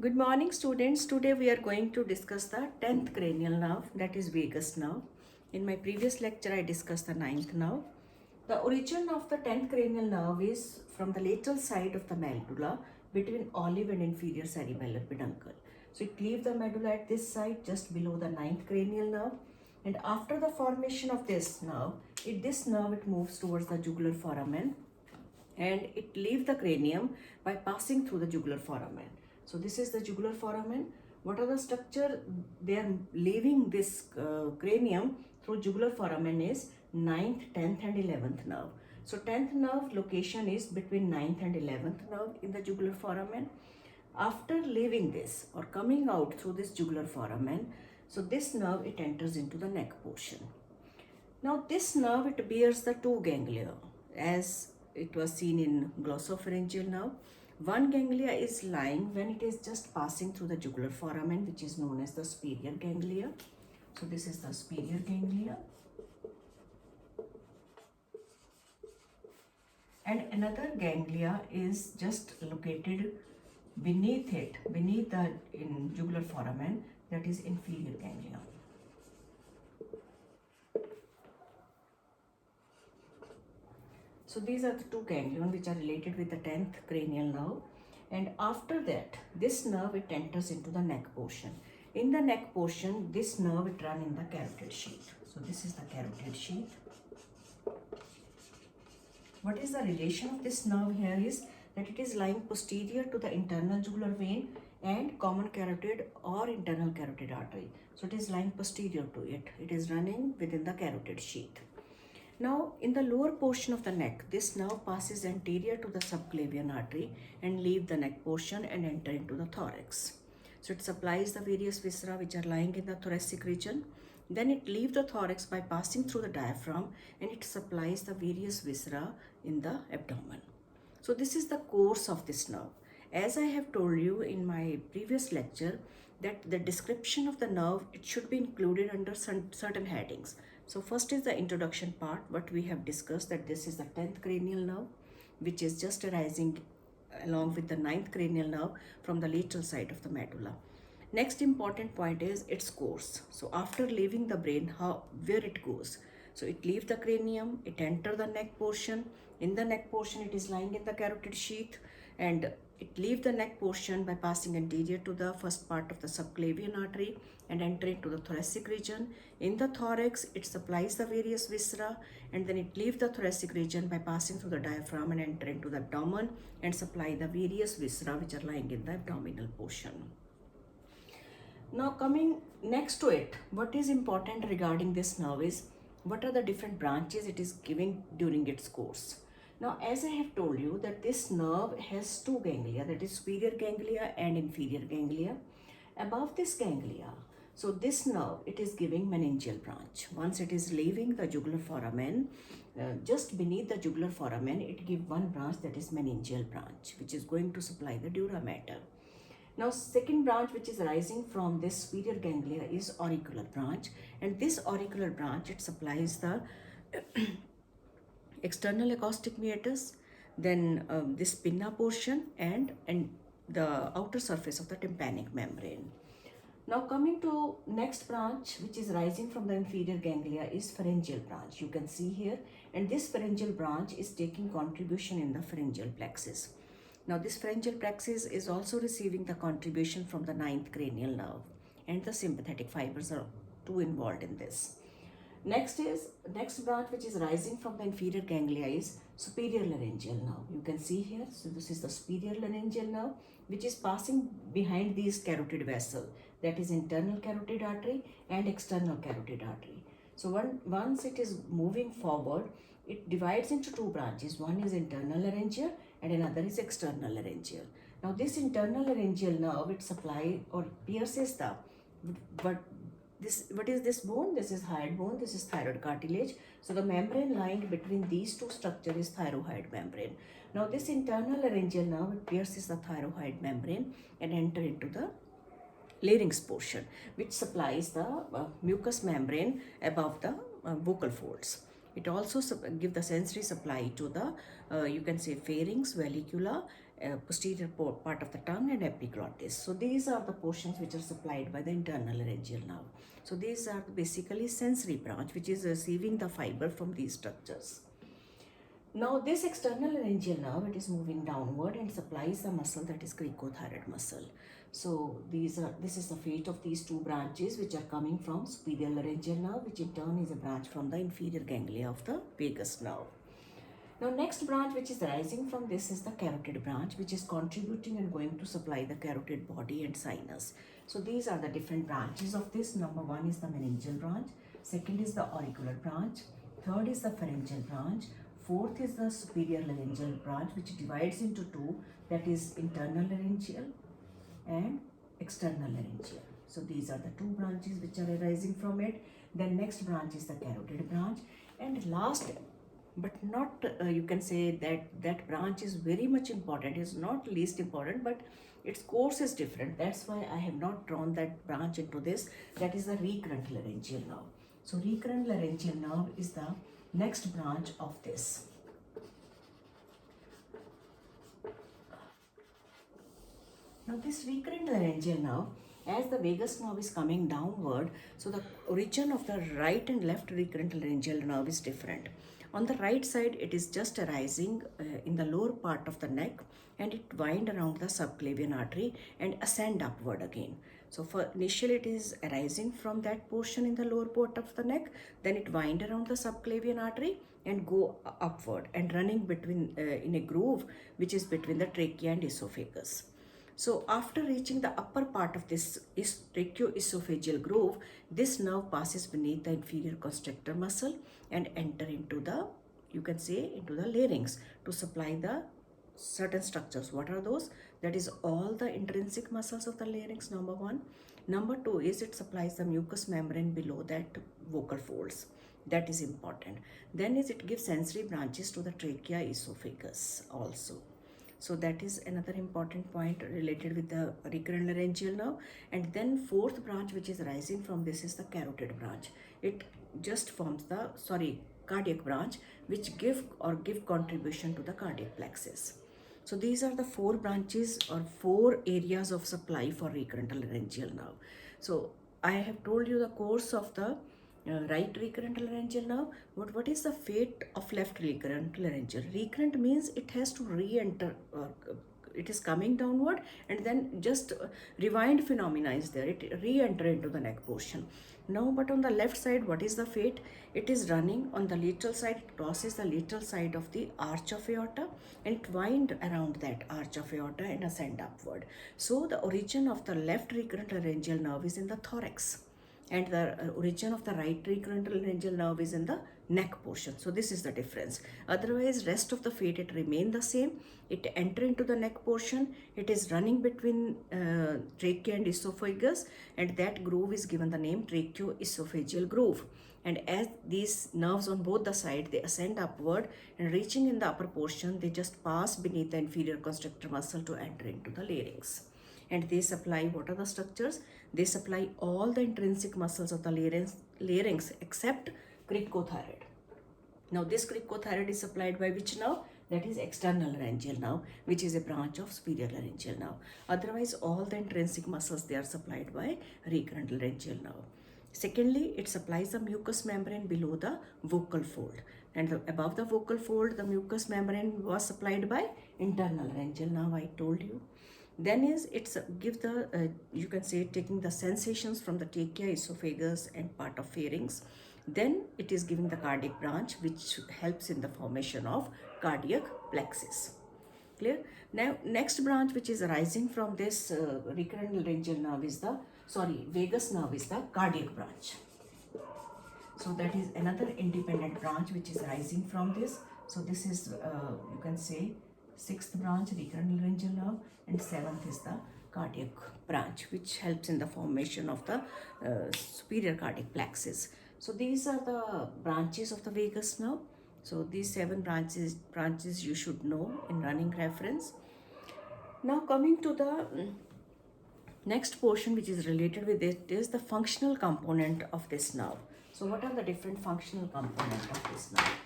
Good morning, students. Today we are going to discuss the 10th cranial nerve, that is vagus nerve. In my previous lecture, I discussed the ninth nerve. The origin of the 10th cranial nerve is from the lateral side of the medulla between olive and inferior cerebellar peduncle. So it leaves the medulla at this side just below the ninth cranial nerve. And after the formation of this nerve, it moves towards the jugular foramen and it leaves the cranium by passing through the jugular foramen. So this is the jugular foramen. What are the structure? They are leaving this cranium through jugular foramen is 9th, 10th and 11th nerve. So 10th nerve location is between 9th and 11th nerve in the jugular foramen. After leaving this or coming out through this jugular foramen, so this nerve it enters into the neck portion. Now this nerve it bears the two ganglia as it was seen in glossopharyngeal nerve. One ganglia is lying when it is just passing through the jugular foramen, which is known as the superior ganglia. So this is the superior ganglia. And another ganglia is just located beneath it, beneath the jugular foramen, that is inferior ganglia. So these are the two ganglion which are related with the 10th cranial nerve, and after that this nerve it enters into the neck portion. In the neck portion this nerve it runs in the carotid sheath. So this is the carotid sheath. What is the relation of this nerve here is that it is lying posterior to the internal jugular vein and common carotid or internal carotid artery. So it is lying posterior to it. It is running within the carotid sheath. Now, in the lower portion of the neck, this nerve passes anterior to the subclavian artery and leave the neck portion and enter into the thorax. So it supplies the various viscera which are lying in the thoracic region. Then it leaves the thorax by passing through the diaphragm and it supplies the various viscera in the abdomen. So this is the course of this nerve. As I have told you in my previous lecture that the description of the nerve, it should be included under certain headings. So first is the introduction part, what we have discussed, that this is the 10th cranial nerve which is just arising along with the 9th cranial nerve from the lateral side of the medulla. Next important point is its course. So after leaving the brain, where it goes. So it leaves the cranium, it enters the neck portion. In the neck portion it is lying in the carotid sheath and it leaves the neck portion by passing anterior to the first part of the subclavian artery and enter into the thoracic region. In the thorax, it supplies the various viscera and then it leaves the thoracic region by passing through the diaphragm and enter into the abdomen and supply the various viscera which are lying in the abdominal portion. Now coming next to it, what is important regarding this nerve is what are the different branches it is giving during its course. Now as I have told you that this nerve has two ganglia, that is superior ganglia and inferior ganglia. Above this ganglia, so this nerve it is giving meningeal branch. Once it is leaving the jugular foramen, just beneath the jugular foramen it gives one branch, that is meningeal branch, which is going to supply the dura mater. Now second branch which is rising from this superior ganglia is auricular branch, and this auricular branch it supplies the external acoustic meatus, then this pinna portion and the outer surface of the tympanic membrane. Now coming to next branch which is rising from the inferior ganglia is pharyngeal branch. You can see here, and this pharyngeal branch is taking contribution in the pharyngeal plexus. Now this pharyngeal plexus is also receiving the contribution from the 9th cranial nerve, and the sympathetic fibers are too involved in this. Next branch which is rising from the inferior ganglia is superior laryngeal nerve. You can see here, so this is the superior laryngeal nerve which is passing behind these carotid vessel, that is internal carotid artery and external carotid artery. So once it is moving forward, it divides into two branches. One is internal laryngeal and another is external laryngeal. Now this internal laryngeal nerve it supply or pierces the what is this bone? This is hyoid bone, this is thyroid cartilage. So the membrane lying between these two structures is thyroid membrane. Now this internal laryngeal nerve it pierces the thyroid membrane and enter into the larynx portion, which supplies the mucous membrane above the vocal folds. It also give the sensory supply to the you can say pharynx, vallecula posterior part of the tongue and epiglottis. So these are the portions which are supplied by the internal laryngeal nerve. So these are basically sensory branch which is receiving the fiber from these structures. Now this external laryngeal nerve, it is moving downward and supplies the muscle that is cricothyroid muscle. So this is the fate of these two branches which are coming from superior laryngeal nerve, which in turn is a branch from the inferior ganglia of the vagus nerve. Now next branch which is rising from this is the carotid branch, which is contributing and going to supply the carotid body and sinus. So these are the different branches of this. Number one is the meningeal branch, second is the auricular branch, third is the pharyngeal branch, fourth is the superior laryngeal branch, which divides into two, that is internal laryngeal and external laryngeal. So these are the two branches which are arising from it. Then next branch is the carotid branch, and last but not you can say that branch is very much important, is not least important, but its course is different. That's why I have not drawn that branch into this. That is the recurrent laryngeal nerve. So recurrent laryngeal nerve is the next branch of this. Now this recurrent laryngeal nerve, as the vagus nerve is coming downward, so the origin of the right and left recurrent laryngeal nerve is different. On the right side, it is just arising in the lower part of the neck, and it wind around the subclavian artery and ascend upward again. So for initially it is arising from that portion in the lower part of the neck, then it wind around the subclavian artery and go upward and running between in a groove which is between the trachea and esophagus. So after reaching the upper part of this tracheoesophageal groove, this nerve passes beneath the inferior constrictor muscle and enter into the, you can say, into the larynx to supply the certain structures. What are those? That is all the intrinsic muscles of the larynx, number one. Number two is it supplies the mucous membrane below that vocal folds. That is important. Then is it gives sensory branches to the trachea, esophagus also. So that is another important point related with the recurrent laryngeal nerve. And then fourth branch which is rising from this is the carotid branch. It just forms the, cardiac branch, which give contribution to the cardiac plexus. So these are the four branches or four areas of supply for recurrent laryngeal nerve. So I have told you the course of the right recurrent laryngeal nerve. What is the fate of left recurrent laryngeal? Recurrent means it has to re-enter, it is coming downward and then just rewind phenomena is there, it re-enter into the neck portion. Now but on the left side, what is the fate? It is running on the lateral side, it crosses the lateral side of the arch of aorta and it wind around that arch of aorta and ascend upward. So the origin of the left recurrent laryngeal nerve is in the thorax, and the origin of the right recurrent laryngeal nerve is in the neck portion. So this is the difference. Otherwise, rest of the fate, it remain the same. It enter into the neck portion. It is running between trachea and esophagus, and that groove is given the name tracheoesophageal groove. And as these nerves on both the side, they ascend upward and reaching in the upper portion, they just pass beneath the inferior constrictor muscle to enter into the larynx. And they supply, what are the structures? They supply all the intrinsic muscles of the larynx except cricothyroid. Now this cricothyroid is supplied by which nerve? That is external laryngeal nerve, which is a branch of superior laryngeal nerve. Otherwise, all the intrinsic muscles, they are supplied by recurrent laryngeal nerve. Secondly, it supplies the mucous membrane below the vocal fold, and above the vocal fold, the mucous membrane was supplied by internal laryngeal nerve, I told you. Then is it's give the you can say taking the sensations from the trachea, esophagus and part of pharynx. Then it is giving the cardiac branch, which helps in the formation of cardiac plexus. Clear? Now next branch which is arising from this recurrent laryngeal nerve is the vagus nerve is the cardiac branch. So that is another independent branch which is rising from this. So this is you can say sixth branch, recurrent laryngeal nerve, and seventh is the cardiac branch, which helps in the formation of the superior cardiac plexus. So these are the branches of the vagus nerve. So these 7 branches you should know in running reference. Now coming to the next portion which is related with it is the functional component of this nerve. So what are the different functional components of this nerve?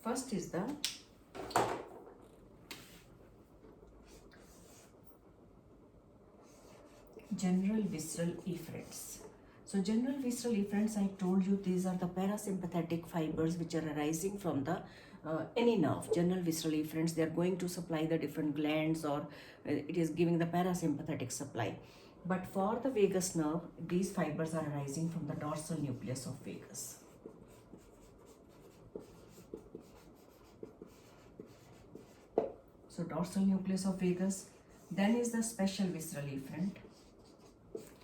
First is the general visceral efferents. So general visceral efferents, I told you these are the parasympathetic fibers which are arising from the any nerve. General visceral efferents, they are going to supply the different glands, or it is giving the parasympathetic supply. But for the vagus nerve, these fibers are arising from the dorsal nucleus of vagus. So dorsal nucleus of vagus. Then is the special visceral efferent.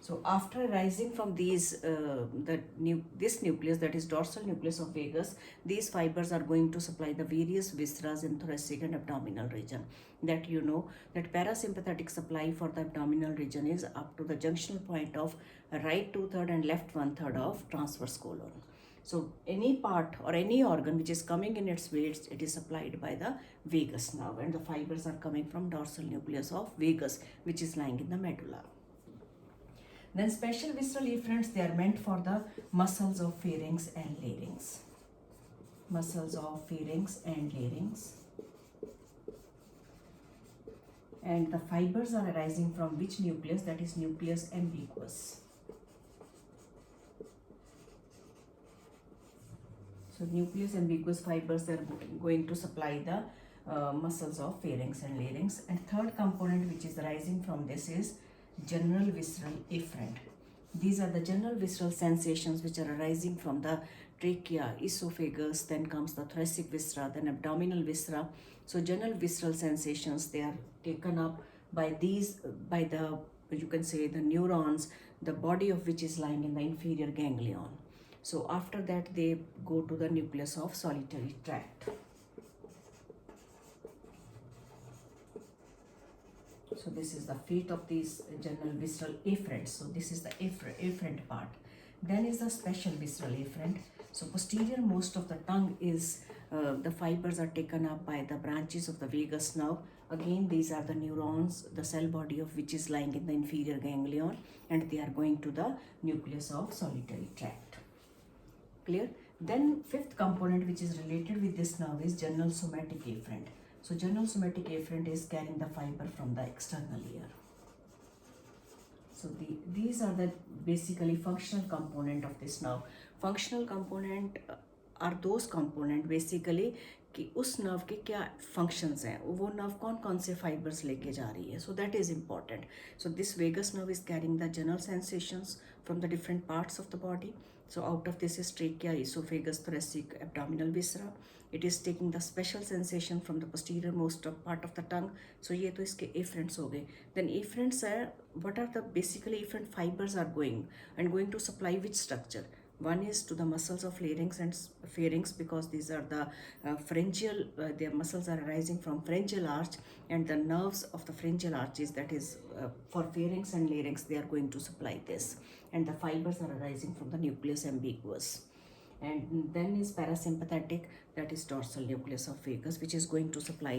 So after arising from these, this nucleus, that is dorsal nucleus of vagus, these fibers are going to supply the various viscera in thoracic and abdominal region. That you know that parasympathetic supply for the abdominal region is up to the junctional point of right 2/3 and left 1/3 of transverse colon. So any part or any organ which is coming in its weights, it is supplied by the vagus nerve, and the fibers are coming from dorsal nucleus of vagus, which is lying in the medulla. Then special visceral efferents, they are meant for the muscles of pharynx and larynx. Muscles of pharynx and larynx. And the fibers are arising from which nucleus? That is nucleus ambiguous. So nucleus ambiguous fibers are going to supply the muscles of pharynx and larynx. And third component which is arising from this is general visceral efferent. These are the general visceral sensations which are arising from the trachea, esophagus, then comes the thoracic viscera, then abdominal viscera. So general visceral sensations, they are taken up by these, by the, you can say, the neurons, the body of which is lying in the inferior ganglion. So after that they go to the nucleus of solitary tract. So this is the fate of these general visceral efferents. So this is the efferent part. Then is the special visceral efferent. So posterior most of the tongue is, the fibers are taken up by the branches of the vagus nerve. Again, these are the neurons, the cell body of which is lying in the inferior ganglion, and they are going to the nucleus of solitary tract. Clear? Then fifth component which is related with this nerve is general somatic efferent. So general somatic efferent is carrying the fiber from the external ear. So these are the basically functional component of this nerve. Functional component are those component basically कि उस nerve के क्या functions हैं, वो nerve कौन कौन से fibres लेके जा रही है. So that is important. So this vagus nerve is carrying the general sensations from the different parts of the body. So out of this is trachea, esophagus, thoracic, abdominal viscera. It is taking the special sensation from the posterior most part of the tongue. So ये तो इसके efferents हो गए. Then efferents are, what are the basically efferent fibers are going to supply which structure? One is to the muscles of larynx and pharynx, because these are the pharyngeal, their muscles are arising from pharyngeal arch, and the nerves of the pharyngeal arches, that is for pharynx and larynx, they are going to supply this, and the fibers are arising from the nucleus ambiguous. And then is parasympathetic, that is dorsal nucleus of vagus, which is going to supply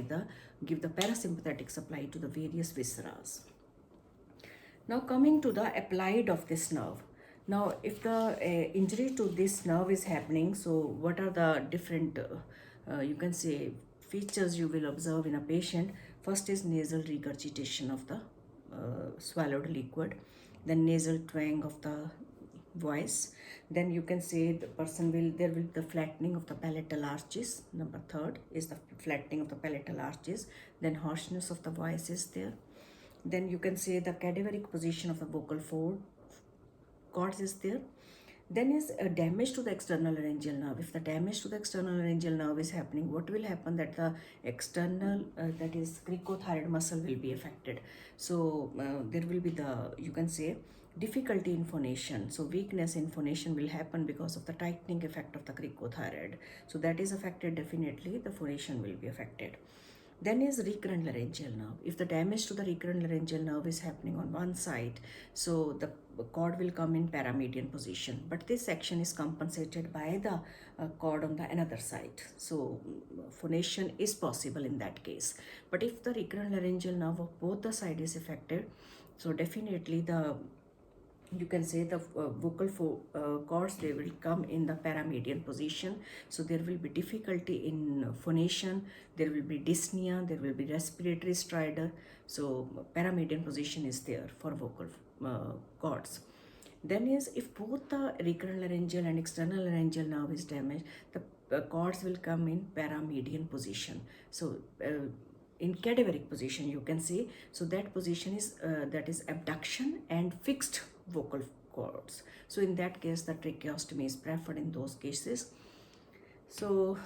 give the parasympathetic supply to the various visceras. Now coming to the applied of this nerve. Now, if the injury to this nerve is happening, so what are the different, you can say, features you will observe in a patient? First is nasal regurgitation of the swallowed liquid, then nasal twang of the voice. Then you can say the person there will be the flattening of the palatal arches. Number third is the flattening of the palatal arches. Then harshness of the voice is there. Then you can say the cadaveric position of the vocal cords is there. Then is a damage to the external laryngeal nerve. If the damage to the external laryngeal nerve is happening, what will happen? That the external, that is cricothyroid muscle will be affected. So there will be the, you can say, difficulty in phonation. So weakness in phonation will happen because of the tightening effect of the cricothyroid. So that is affected, definitely the phonation will be affected. Then is recurrent laryngeal nerve. If the damage to the recurrent laryngeal nerve is happening on one side, so the cord will come in paramedian position, but this section is compensated by the cord on the another side. So phonation is possible in that case. But if the recurrent laryngeal nerve of both the side is affected, so definitely the you can say the cords, they will come in the paramedian position, so there will be difficulty in phonation, there will be dyspnea, there will be respiratory stridor. So paramedian position is there for vocal cords. Then is, if both the recurrent laryngeal and external laryngeal nerve is damaged, the cords will come in paramedian position. So in cadaveric position, you can say. So that position is that is abduction and fixed vocal cords. So in that case, the tracheostomy is preferred in those cases. So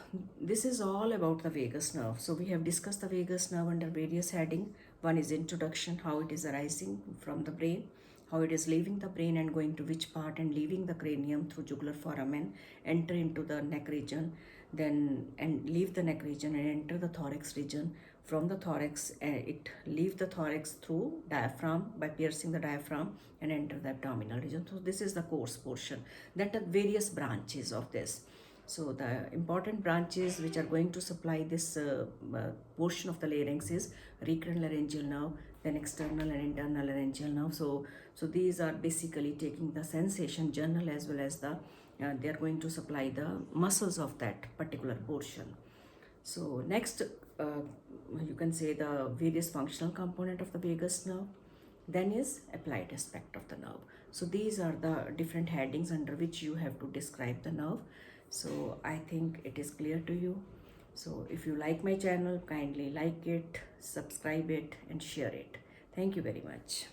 this is all about the vagus nerve. So we have discussed the vagus nerve under various heading. One is introduction, how it is arising from the brain, how it is leaving the brain and going to which part, and leaving the cranium through jugular foramen, enter into the neck region, then and leave the neck region and enter the thorax region. From the thorax, it leave the thorax through diaphragm by piercing the diaphragm and enter the abdominal region. So this is the coarse portion. Then the various branches of this. So the important branches which are going to supply this portion of the larynx is recurrent laryngeal nerve, then external and internal laryngeal nerve. So these are basically taking the sensation journal as well as the they are going to supply the muscles of that particular portion. So next, you can say the various functional component of the vagus nerve. Then is applied aspect of the nerve. So these are the different headings under which you have to describe the nerve. So I think it is clear to you. So if you like my channel, kindly like it, subscribe it and share it. Thank you very much.